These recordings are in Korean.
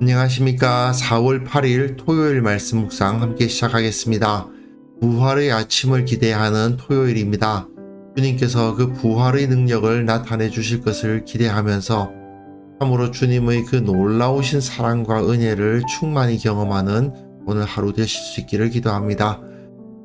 안녕하십니까. 4월 8일 토요일 말씀 묵상 함께 시작하겠습니다. 부활의 아침을 기대하는 토요일입니다. 주님께서 그 부활의 능력을 나타내 주실 것을 기대하면서 참으로 주님의 그 놀라우신 사랑과 은혜를 충만히 경험하는 오늘 하루 되실 수 있기를 기도합니다.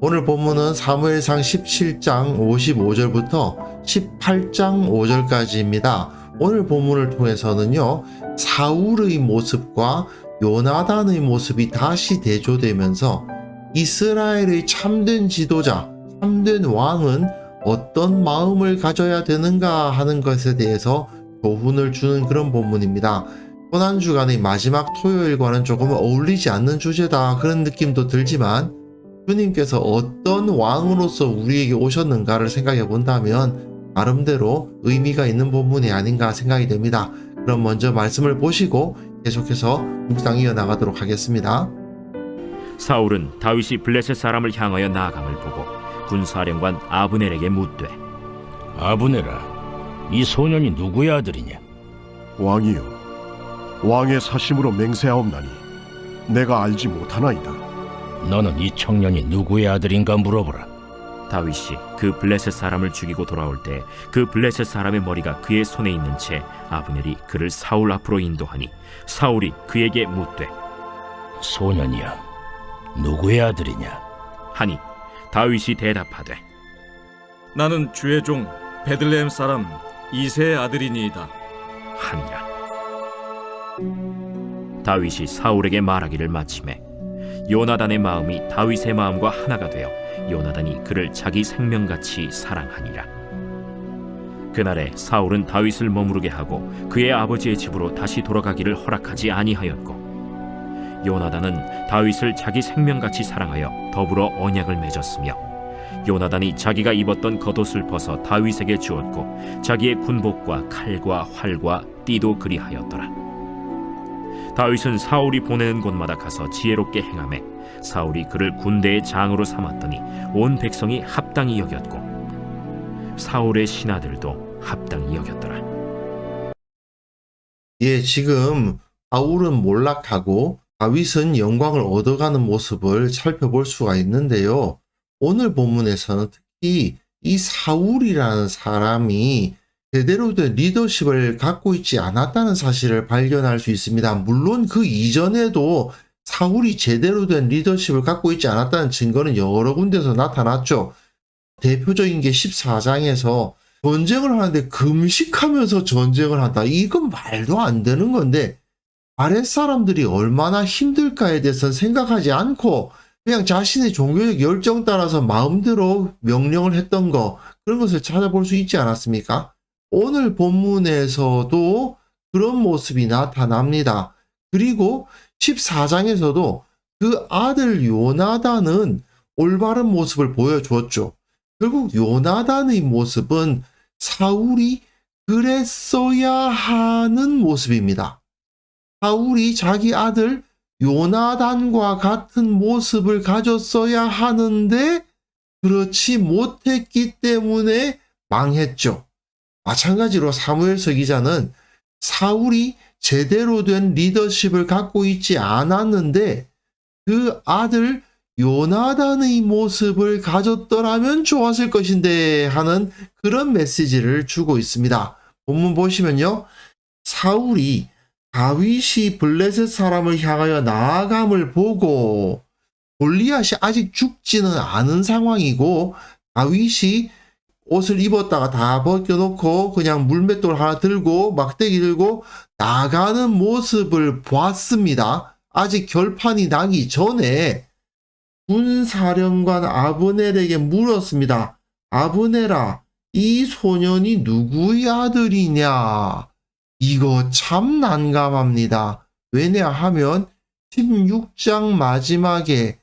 오늘 본문은 사무엘상 17장 55절부터 18장 5절까지입니다. 오늘 본문을 통해서는요, 사울의 모습과 요나단의 모습이 다시 대조되면서 이스라엘의 참된 지도자, 참된 왕은 어떤 마음을 가져야 되는가 하는 것에 대해서 교훈을 주는 그런 본문입니다. 고난주간의 마지막 토요일과는 조금 어울리지 않는 주제다, 그런 느낌도 들지만 주님께서 어떤 왕으로서 우리에게 오셨는가를 생각해 본다면 나름대로 의미가 있는 본문이 아닌가 생각이 됩니다. 그럼 먼저 말씀을 보시고 계속해서 묵상 이어나가도록 하겠습니다. 사울은 다윗이 블레셋 사람을 향하여 나아감을 보고 군사령관 아브넬에게 묻되, 아브넬아, 이 소년이 누구의 아들이냐? 왕이여, 왕의 사심으로 맹세하옵나니 내가 알지 못하나이다. 너는 이 청년이 누구의 아들인가 물어보라. 다윗이 그 블레셋 사람을 죽이고 돌아올 때 그 블레셋 사람의 머리가 그의 손에 있는 채 아브넬이 그를 사울 앞으로 인도하니 사울이 그에게 묻되, 소년이여, 누구의 아들이냐? 하니 다윗이 대답하되, 나는 주의 종 베들레헴 사람 이새의 아들이니이다 하니라. 다윗이 사울에게 말하기를 마치매 요나단의 마음이 다윗의 마음과 하나가 되어 요나단이 그를 자기 생명같이 사랑하니라. 그날에 사울은 다윗을 머무르게 하고 그의 아버지의 집으로 다시 돌아가기를 허락하지 아니하였고, 요나단은 다윗을 자기 생명같이 사랑하여 더불어 언약을 맺었으며, 요나단이 자기가 입었던 겉옷을 벗어 다윗에게 주었고 자기의 군복과 칼과 활과 띠도 그리하였더라. 다윗은 사울이 보내는 곳마다 가서 지혜롭게 행하매 사울이 그를 군대의 장으로 삼았더니 온 백성이 합당히 여겼고 사울의 신하들도 합당히 여겼더라. 예, 지금 사울은 몰락하고 다윗은 영광을 얻어가는 모습을 살펴볼 수가 있는데요. 오늘 본문에서는 특히 이 사울이라는 사람이 제대로 된 리더십을 갖고 있지 않았다는 사실을 발견할 수 있습니다. 물론 그 이전에도 사울이 제대로 된 리더십을 갖고 있지 않았다는 증거는 여러 군데서 나타났죠. 대표적인 게 14장에서 전쟁을 하는데 금식하면서 전쟁을 한다. 이건 말도 안 되는 건데 아랫사람들이 얼마나 힘들까에 대해서는 생각하지 않고 그냥 자신의 종교적 열정 따라서 마음대로 명령을 했던 거, 그런 것을 찾아볼 수 있지 않았습니까? 오늘 본문에서도 그런 모습이 나타납니다. 그리고 14장에서도 그 아들 요나단은 올바른 모습을 보여주었죠. 결국 요나단의 모습은 사울이 그랬어야 하는 모습입니다. 사울이 자기 아들 요나단과 같은 모습을 가졌어야 하는데 그렇지 못했기 때문에 망했죠. 마찬가지로 사무엘서 기자는 사울이 제대로 된 리더십을 갖고 있지 않았는데 그 아들 요나단의 모습을 가졌더라면 좋았을 것인데 하는 그런 메시지를 주고 있습니다. 본문 보시면요, 사울이 다윗이 블레셋 사람을 향하여 나아감을 보고 골리앗이 아직 죽지는 않은 상황이고 다윗이 옷을 입었다가 다 벗겨놓고 그냥 물맷돌 하나 들고 막대기 들고 나가는 모습을 보았습니다. 아직 결판이 나기 전에 군사령관 아브넬에게 물었습니다. 아브넬아, 이 소년이 누구의 아들이냐? 이거 참 난감합니다. 왜냐하면 16장 마지막에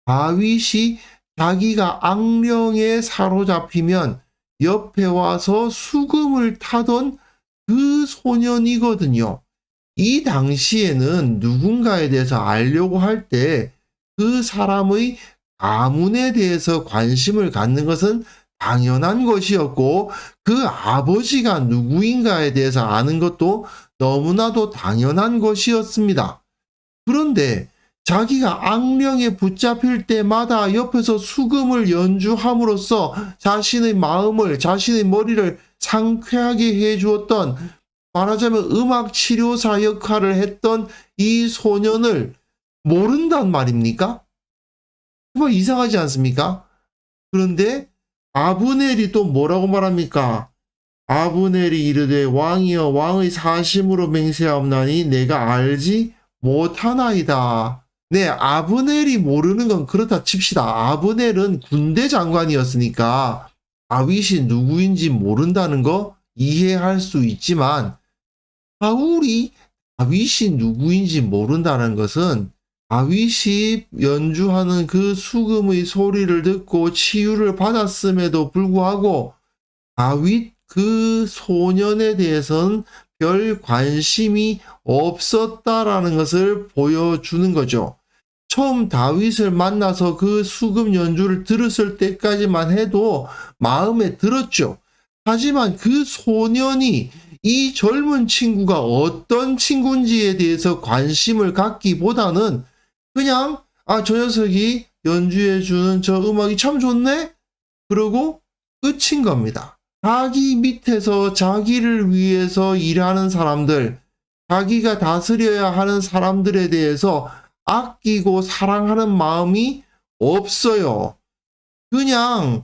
다윗이 자기가 악령에 사로잡히면 옆에 와서 수금을 타던 그 소년이거든요. 이 당시에는 누군가에 대해서 알려고 할 때 그 사람의 가문에 대해서 관심을 갖는 것은 당연한 것이었고 그 아버지가 누구인가에 대해서 아는 것도 너무나도 당연한 것이었습니다. 그런데 자기가 악령에 붙잡힐 때마다 옆에서 수금을 연주함으로써 자신의 마음을, 자신의 머리를 상쾌하게 해주었던, 말하자면 음악 치료사 역할을 했던 이 소년을 모른단 말입니까? 정말 이상하지 않습니까? 그런데 아브넬이 또 뭐라고 말합니까? 아브넬이 이르되 왕이여 왕의 사심으로 맹세하옵나니 내가 알지 못하나이다. 네, 아브넬이 모르는 건 그렇다 칩시다. 아브넬은 군대 장관이었으니까 다윗이 누구인지 모른다는 거 이해할 수 있지만, 사울이 다윗이 누구인지 모른다는 것은 다윗이 연주하는 그 수금의 소리를 듣고 치유를 받았음에도 불구하고 다윗 그 소년에 대해서는 별 관심이 없었다라는 것을 보여주는 거죠. 처음 다윗을 만나서 그 수금 연주를 들었을 때까지만 해도 마음에 들었죠. 하지만 그 소년이 이 젊은 친구가 어떤 친구인지에 대해서 관심을 갖기보다는 그냥 저 녀석이 연주해주는 저 음악이 참 좋네? 그러고 끝인 겁니다. 자기 밑에서 자기를 위해서 일하는 사람들, 자기가 다스려야 하는 사람들에 대해서 아끼고 사랑하는 마음이 없어요. 그냥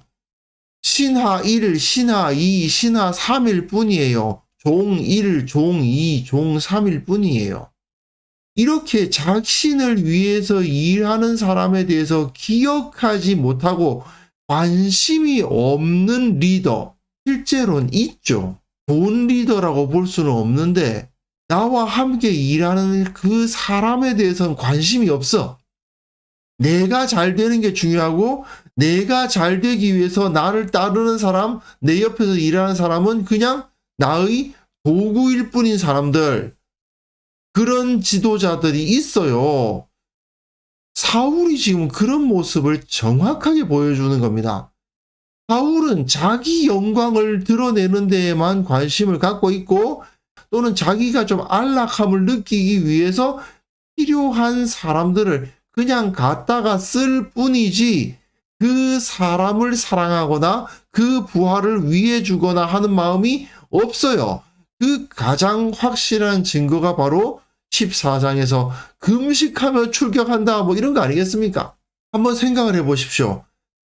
신하 1, 신하 2, 신하 3일 뿐이에요. 종 1, 종 2, 종 3일 뿐이에요. 이렇게 자신을 위해서 일하는 사람에 대해서 기억하지 못하고 관심이 없는 리더, 실제로는 있죠. 좋은 리더라고 볼 수는 없는데 나와 함께 일하는 그 사람에 대해서는 관심이 없어. 내가 잘 되는 게 중요하고 내가 잘 되기 위해서 나를 따르는 사람, 내 옆에서 일하는 사람은 그냥 나의 도구일 뿐인 사람들, 그런 지도자들이 있어요. 사울이 지금 그런 모습을 정확하게 보여주는 겁니다. 사울은 자기 영광을 드러내는 데에만 관심을 갖고 있고, 또는 자기가 좀 안락함을 느끼기 위해서 필요한 사람들을 그냥 갖다가 쓸 뿐이지, 그 사람을 사랑하거나 그 부하를 위해 주거나 하는 마음이 없어요. 그 가장 확실한 증거가 바로 14장에서 금식하며 출격한다 뭐 이런 거 아니겠습니까? 한번 생각을 해보십시오.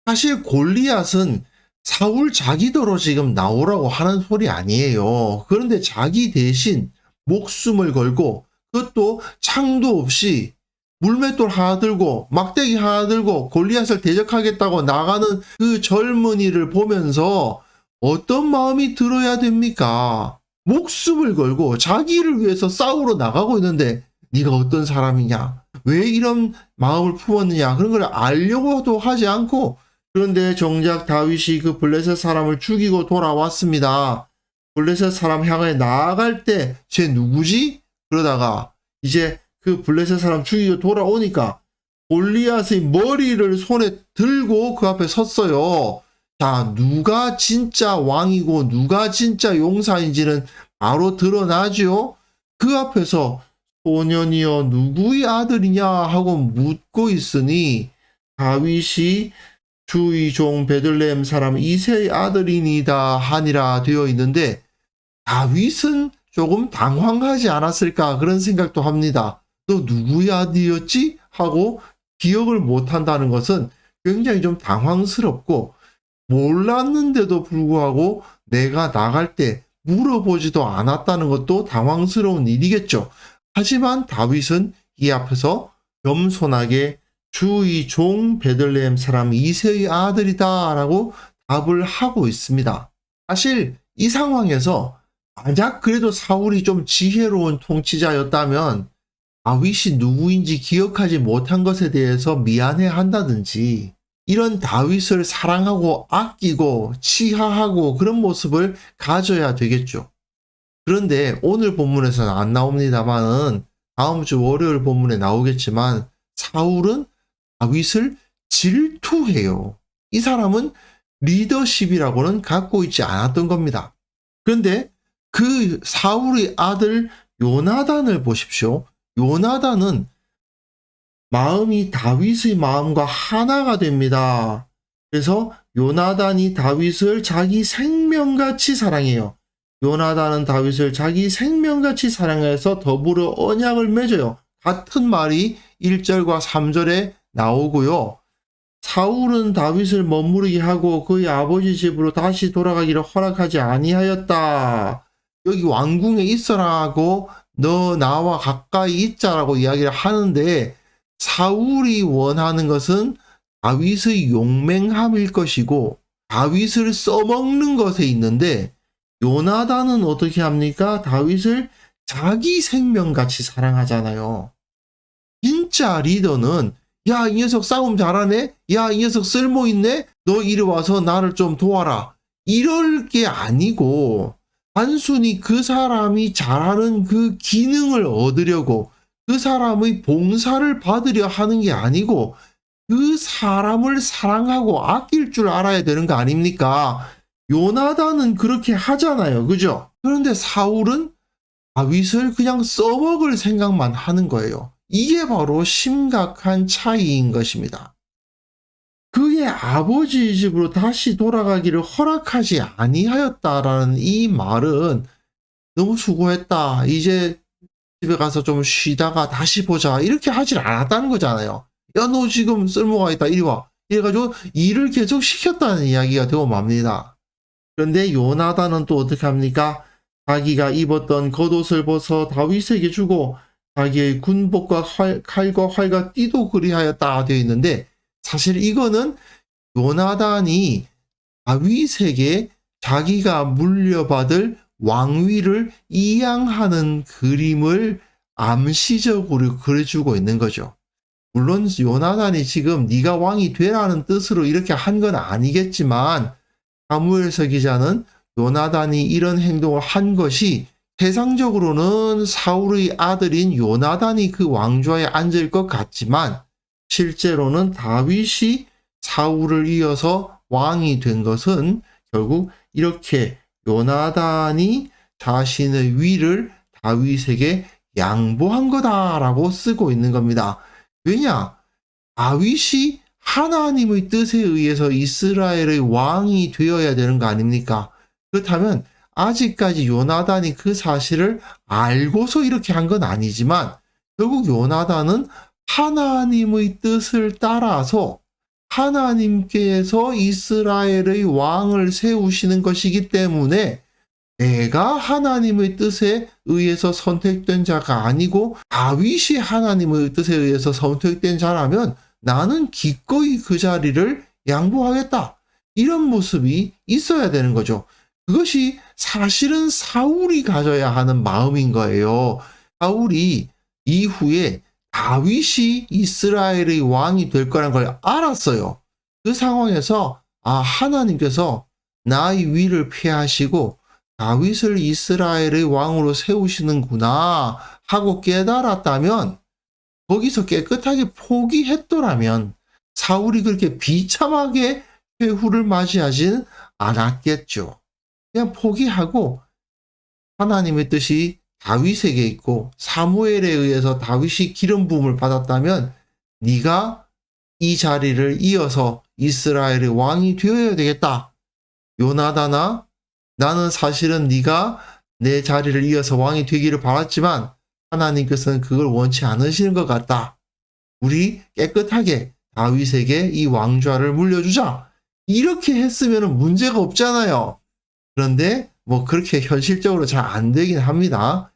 사실 골리앗은 사울 자기더러 지금 나오라고 하는 소리 아니에요. 그런데 자기 대신 목숨을 걸고, 그것도 창도 없이 물맷돌 하나 들고 막대기 하나 들고 골리앗을 대적하겠다고 나가는 그 젊은이를 보면서 어떤 마음이 들어야 됩니까? 목숨을 걸고 자기를 위해서 싸우러 나가고 있는데 네가 어떤 사람이냐? 왜 이런 마음을 품었느냐? 그런 걸 알려고도 하지 않고, 그런데 정작 다윗이 그 블레셋 사람을 죽이고 돌아왔습니다. 블레셋 사람 향해 나아갈 때 쟤 누구지? 그러다가 이제 그 블레셋 사람 죽이고 돌아오니까 골리앗의 머리를 손에 들고 그 앞에 섰어요. 자, 누가 진짜 왕이고 누가 진짜 용사인지는 바로 드러나죠. 그 앞에서 소년이여 누구의 아들이냐 하고 묻고 있으니 다윗이 주의 종 베들레헴 사람 이새의 아들이니다 하니라 되어 있는데, 다윗은 조금 당황하지 않았을까 그런 생각도 합니다. 너 누구의 아들이었지? 하고 기억을 못한다는 것은 굉장히 좀 당황스럽고, 몰랐는데도 불구하고 내가 나갈 때 물어보지도 않았다는 것도 당황스러운 일이겠죠. 하지만 다윗은 이 앞에서 겸손하게 주의 종 베들레헴 사람 이새의 아들이다 라고 답을 하고 있습니다. 사실 이 상황에서 만약 그래도 사울이 좀 지혜로운 통치자였다면 다윗이 누구인지 기억하지 못한 것에 대해서 미안해 한다든지, 이런 다윗을 사랑하고 아끼고 치하하고 그런 모습을 가져야 되겠죠. 그런데 오늘 본문에서는 안 나옵니다만은 다음 주 월요일 본문에 나오겠지만 사울은 다윗을 질투해요. 이 사람은 리더십이라고는 갖고 있지 않았던 겁니다. 그런데 그 사울의 아들 요나단을 보십시오. 요나단은 마음이 다윗의 마음과 하나가 됩니다. 그래서 요나단이 다윗을 자기 생명같이 사랑해요. 요나단은 다윗을 자기 생명같이 사랑해서 더불어 언약을 맺어요. 같은 말이 1절과 3절에 나오고요. 사울은 다윗을 머무르게 하고 그의 아버지 집으로 다시 돌아가기를 허락하지 아니하였다. 여기 왕궁에 있어라고 너 나와 가까이 있자라고 이야기를 하는데 사울이 원하는 것은 다윗의 용맹함일 것이고 다윗을 써먹는 것에 있는데 요나단은 어떻게 합니까? 다윗을 자기 생명같이 사랑하잖아요. 진짜 리더는 야, 이 녀석 싸움 잘하네? 야, 이 녀석 쓸모있네? 너 이리 와서 나를 좀 도와라. 이럴 게 아니고 단순히 그 사람이 잘하는 그 기능을 얻으려고 그 사람의 봉사를 받으려 하는 게 아니고 그 사람을 사랑하고 아낄 줄 알아야 되는 거 아닙니까? 요나단은 그렇게 하잖아요. 그죠? 그런데 사울은 다윗을 그냥 써먹을 생각만 하는 거예요. 이게 바로 심각한 차이인 것입니다. 그의 아버지 집으로 다시 돌아가기를 허락하지 아니하였다라는 이 말은 너무 수고했다. 이제 집에 가서 좀 쉬다가 다시 보자. 이렇게 하질 않았다는 거잖아요. 야, 너 지금 쓸모가 있다. 이리 와. 이래가지고 일을 계속 시켰다는 이야기가 되고 맙니다. 그런데 요나단은 또 어떻게 합니까? 자기가 입었던 겉옷을 벗어 다윗에게 주고 자기의 군복과 칼과 활과 띠도 그리하였다 되어 있는데 사실 이거는 요나단이 다윗에게 자기가 물려받을 왕위를 이양하는 그림을 암시적으로 그려주고 있는 거죠. 물론 요나단이 지금 네가 왕이 되라는 뜻으로 이렇게 한 건 아니겠지만 사무엘서 기자는 요나단이 이런 행동을 한 것이 세상적으로는 사울의 아들인 요나단이 그 왕좌에 앉을 것 같지만 실제로는 다윗이 사울을 이어서 왕이 된 것은 결국 이렇게 요나단이 자신의 위를 다윗에게 양보한 거다라고 쓰고 있는 겁니다. 왜냐? 다윗이 하나님의 뜻에 의해서 이스라엘의 왕이 되어야 되는 거 아닙니까? 그렇다면 아직까지 요나단이 그 사실을 알고서 이렇게 한 건 아니지만 결국 요나단은 하나님의 뜻을 따라서 하나님께서 이스라엘의 왕을 세우시는 것이기 때문에 내가 하나님의 뜻에 의해서 선택된 자가 아니고 다윗이 하나님의 뜻에 의해서 선택된 자라면 나는 기꺼이 그 자리를 양보하겠다. 이런 모습이 있어야 되는 거죠. 그것이 사실은 사울이 가져야 하는 마음인 거예요. 사울이 이후에 다윗이 이스라엘의 왕이 될 거란 걸 알았어요. 그 상황에서 하나님께서 나의 위를 폐하시고 다윗을 이스라엘의 왕으로 세우시는구나 하고 깨달았다면 거기서 깨끗하게 포기했더라면 사울이 그렇게 비참하게 회후를 맞이하진 않았겠죠. 그냥 포기하고 하나님의 뜻이 다윗에게 있고 사무엘에 의해서 다윗이 기름 부음을 받았다면 네가 이 자리를 이어서 이스라엘의 왕이 되어야 되겠다. 요나단아, 나는 사실은 네가 내 자리를 이어서 왕이 되기를 바랐지만 하나님께서는 그걸 원치 않으시는 것 같다. 우리 깨끗하게 다윗에게 이 왕좌를 물려주자. 이렇게 했으면 문제가 없잖아요. 그런데 그렇게 현실적으로 잘 안 되긴 합니다.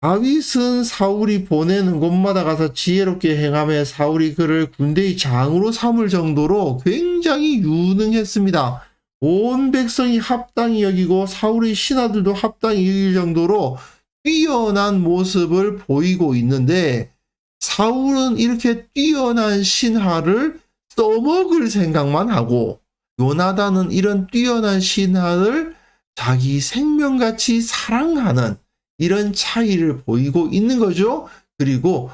다윗은 사울이 보내는 곳마다 가서 지혜롭게 행하며 사울이 그를 군대의 장으로 삼을 정도로 굉장히 유능했습니다. 온 백성이 합당히 여기고 사울의 신하들도 합당히 여길 정도로 뛰어난 모습을 보이고 있는데 사울은 이렇게 뛰어난 신하를 써먹을 생각만 하고 요나단은 이런 뛰어난 신하를 자기 생명같이 사랑하는 이런 차이를 보이고 있는 거죠. 그리고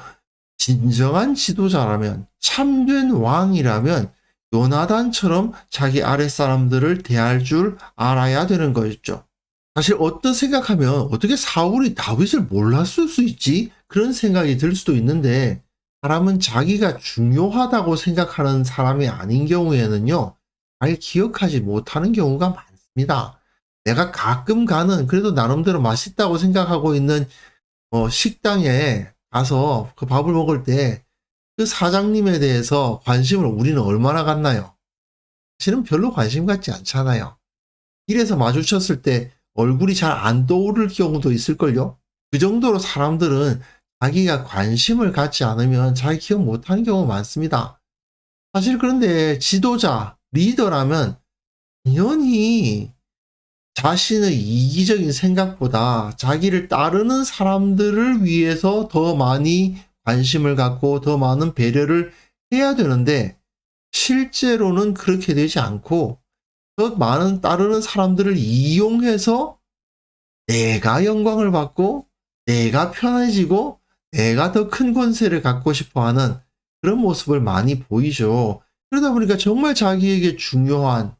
진정한 지도자라면 참된 왕이라면 요나단처럼 자기 아랫사람들을 대할 줄 알아야 되는 거였죠. 사실 어떤 생각하면 어떻게 사울이 다윗을 몰랐을 수 있지? 그런 생각이 들 수도 있는데 사람은 자기가 중요하다고 생각하는 사람이 아닌 경우에는요, 잘 기억하지 못하는 경우가 많습니다. 내가 가끔 가는 그래도 나름대로 맛있다고 생각하고 있는 식당에 가서 그 밥을 먹을 때 그 사장님에 대해서 관심을 우리는 얼마나 갖나요? 사실은 별로 관심 갖지 않잖아요. 길에서 마주쳤을 때 얼굴이 잘 안 떠오를 경우도 있을걸요? 그 정도로 사람들은 자기가 관심을 갖지 않으면 잘 기억 못하는 경우가 많습니다. 사실 그런데 지도자, 리더라면 당연히 자신의 이기적인 생각보다 자기를 따르는 사람들을 위해서 더 많이 관심을 갖고 더 많은 배려를 해야 되는데 실제로는 그렇게 되지 않고 더 많은 따르는 사람들을 이용해서 내가 영광을 받고 내가 편해지고 내가 더 큰 권세를 갖고 싶어 하는 그런 모습을 많이 보이죠. 그러다 보니까 정말 자기에게 중요한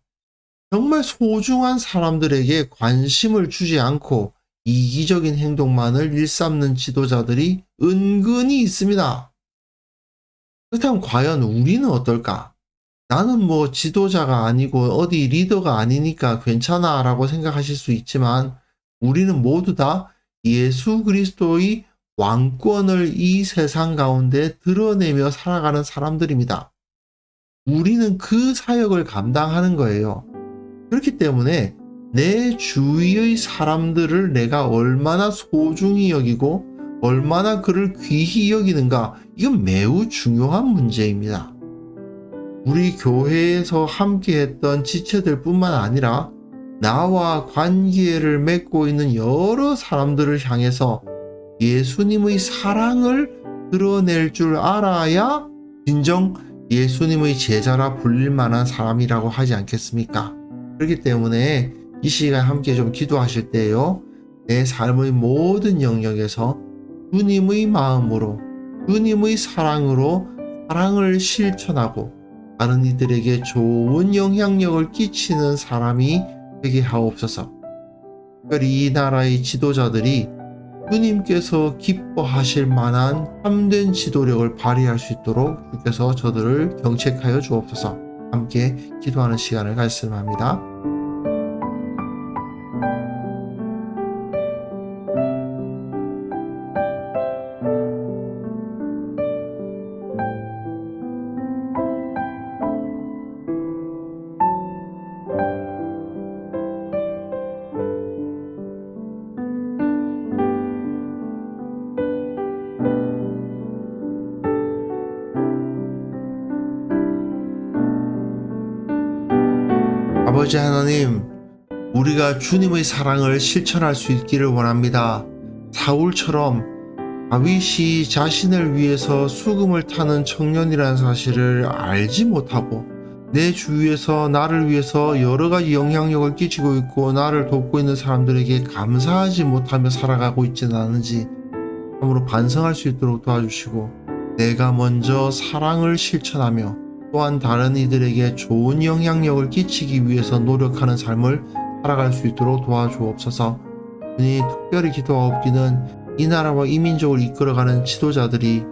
정말 소중한 사람들에게 관심을 주지 않고 이기적인 행동만을 일삼는 지도자들이 은근히 있습니다. 그렇다면 과연 우리는 어떨까? 나는 뭐 지도자가 아니고 어디 리더가 아니니까 괜찮아 라고 생각하실 수 있지만 우리는 모두 다 예수 그리스도의 왕권을 이 세상 가운데 드러내며 살아가는 사람들입니다. 우리는 그 사역을 감당하는 거예요. 그렇기 때문에 내 주위의 사람들을 내가 얼마나 소중히 여기고 얼마나 그를 귀히 여기는가, 이건 매우 중요한 문제입니다. 우리 교회에서 함께 했던 지체들 뿐만 아니라 나와 관계를 맺고 있는 여러 사람들을 향해서 예수님의 사랑을 드러낼 줄 알아야 진정 예수님의 제자라 불릴 만한 사람이라고 하지 않겠습니까? 그렇기 때문에 이 시간 함께 좀 기도하실 때요, 내 삶의 모든 영역에서 주님의 마음으로 주님의 사랑으로 사랑을 실천하고 다른 이들에게 좋은 영향력을 끼치는 사람이 되게 하옵소서. 특별히 이 나라의 지도자들이 주님께서 기뻐하실 만한 참된 지도력을 발휘할 수 있도록 주께서 저들을 경책하여 주옵소서. 함께 기도하는 시간을 가졌으면 합니다. 아버지 하나님, 우리가 주님의 사랑을 실천할 수 있기를 원합니다. 사울처럼 다윗이 자신을 위해서 수금을 타는 청년이라는 사실을 알지 못하고 내 주위에서 나를 위해서 여러 가지 영향력을 끼치고 있고 나를 돕고 있는 사람들에게 감사하지 못하며 살아가고 있지는 않은지 참으로 반성할 수 있도록 도와주시고, 내가 먼저 사랑을 실천하며 또한 다른 이들에게 좋은 영향력을 끼치기 위해서 노력하는 삶을 살아갈 수 있도록 도와주옵소서. 주님, 특별히 기도하옵기는 이 나라와 이 민족을 이끌어가는 지도자들이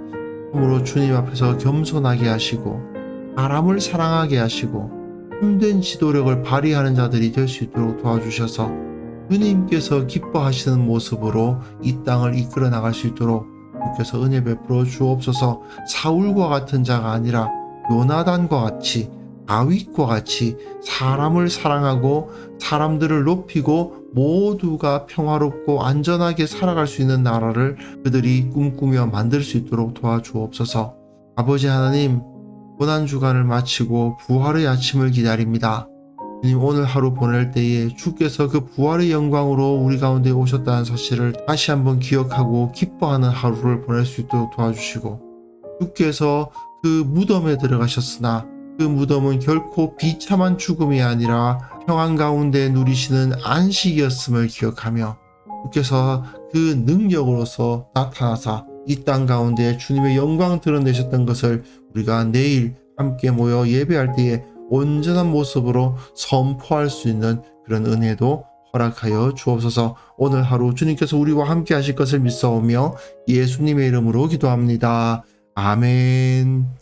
참으로 주님 앞에서 겸손하게 하시고 사람을 사랑하게 하시고 힘든 지도력을 발휘하는 자들이 될 수 있도록 도와주셔서 주님께서 기뻐하시는 모습으로 이 땅을 이끌어 나갈 수 있도록 주께서 은혜 베풀어 주옵소서. 사울과 같은 자가 아니라 요나단과 같이 다윗과 같이 사람을 사랑하고 사람들을 높이고 모두가 평화롭고 안전하게 살아갈 수 있는 나라를 그들이 꿈꾸며 만들 수 있도록 도와주옵소서. 아버지 하나님, 고난주간을 마치고 부활의 아침을 기다립니다. 주님, 오늘 하루 보낼 때에 주께서 그 부활의 영광으로 우리 가운데 오셨다는 사실을 다시 한번 기억하고 기뻐하는 하루를 보낼 수 있도록 도와주시고, 주께서 그 무덤에 들어가셨으나 그 무덤은 결코 비참한 죽음이 아니라 평안 가운데 누리시는 안식이었음을 기억하며 주께서 그 능력으로서 나타나사 이 땅 가운데 주님의 영광 드러내셨던 것을 우리가 내일 함께 모여 예배할 때에 온전한 모습으로 선포할 수 있는 그런 은혜도 허락하여 주옵소서. 오늘 하루 주님께서 우리와 함께 하실 것을 믿사오며 예수님의 이름으로 기도합니다. 아멘.